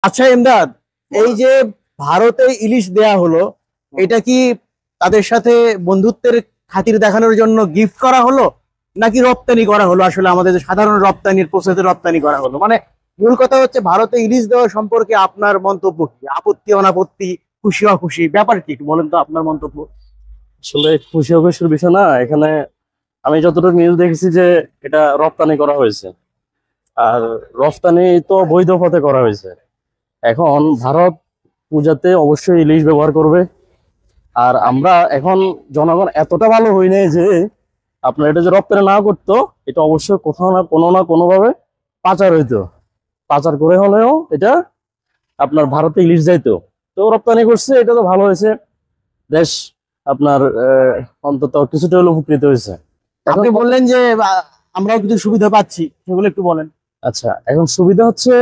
আচ্ছা ইমদাদ, এই যে ভারতে ইলিশ দেয়া হলো, এটা কি তাদের সাথে বন্ধুত্বের খাতির দেখানোর জন্য গিফট করা হলো, নাকি রপ্তানি করা হলো? আসলে আমাদের যে সাধারণ রপ্তানির প্রসেসে রপ্তানি করা হলো, মানে মূল কথা হচ্ছে ভারতে ইলিশ দেওয়া সম্পর্কে আপনার মন্তব্য কি? আপত্তি অনাপত্তি, খুশি অখুশি, ব্যাপার কি একটু বলেন তো আপনার মন্তব্য। আসলে খুশি অখুশির বিষয় না এখানে। আমি যতটুকু নিউজ দেখেছি যে এটা রপ্তানি করা হয়েছে, আর রপ্তানি তো বৈধ পথে করা হয়েছে। এখন ভারত পূজাতে অবশ্যই ইলিশ ব্যবহার করবে। আর আমরা এখন জনগণ এতটা ভালো হই নাই যে আপনার এটা যে রপ্তানি না করতো, এটা অবশ্যই কোথাও না কোনো ভাবে পাচার হইতো। পাচার করে হলেও এটা আপনার ভারতে ইলিশ যাইতো। তো রপ্তানি করছে, এটা তো ভালো হয়েছে। দেশ আপনার অন্তত কিছুটা হলেও উপকৃত হয়েছে। এখন আপনি বললেন যে আমরাও কিছু সুবিধা পাচ্ছি, সেগুলো একটু বলেন। আচ্ছা, এখন সুবিধা হচ্ছে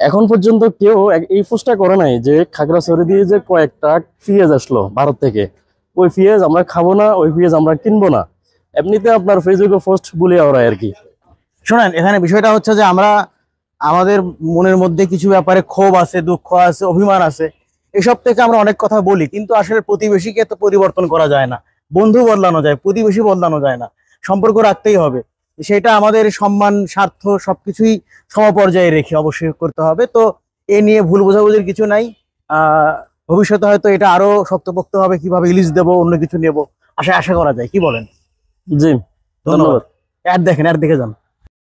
এখন পর্যন্ত কেউ এই পোস্টটা করে নাই যে খাগড়াছড়ি দিয়ে যে কয়েকটা পেঁয়াজ আসলো ভারত থেকে, ওই পেঁয়াজ আমরা খাবো না, ওই পেঁয়াজ আমরা কিনবো না। এমনিতে আপনার ফেসবুকে পোস্ট বলিয়া ওরা আর কি। শোনেন, এখানে বিষয়টা হচ্ছে যে আমরা আমাদের মনের মধ্যে কিছু ব্যাপারে ক্ষোভ আছে, দুঃখ আছে, অভিমান আছে। এসব থেকে আমরা অনেক কথা বলি, কিন্তু আসলে প্রতিবেশীকে তো পরিবর্তন করা যায় না। বন্ধু বদলানো যায়, প্রতিবেশী বদলানো যায় না। সম্পর্ক রাখতেই হবে। সেটা আমাদের সম্মান, স্বার্থ সবকিছুই সমপর্যায়ে রেখে অবশ্যই করতে হবে। তো এ নিয়ে ভুল বোঝাবুঝির কিছু নাই। আহ ভবিষ্যতে হয়তো এটা আরো শক্তপোক্ত হবে, কিভাবে ইলিশ দেবো, অন্য কিছু নেব, আশা আশা করা যায়। কি বলেন? জি, ধন্যবাদ। ধন্যবাদ। অ্যাড দেখেন, অ্যাড দেখে যান।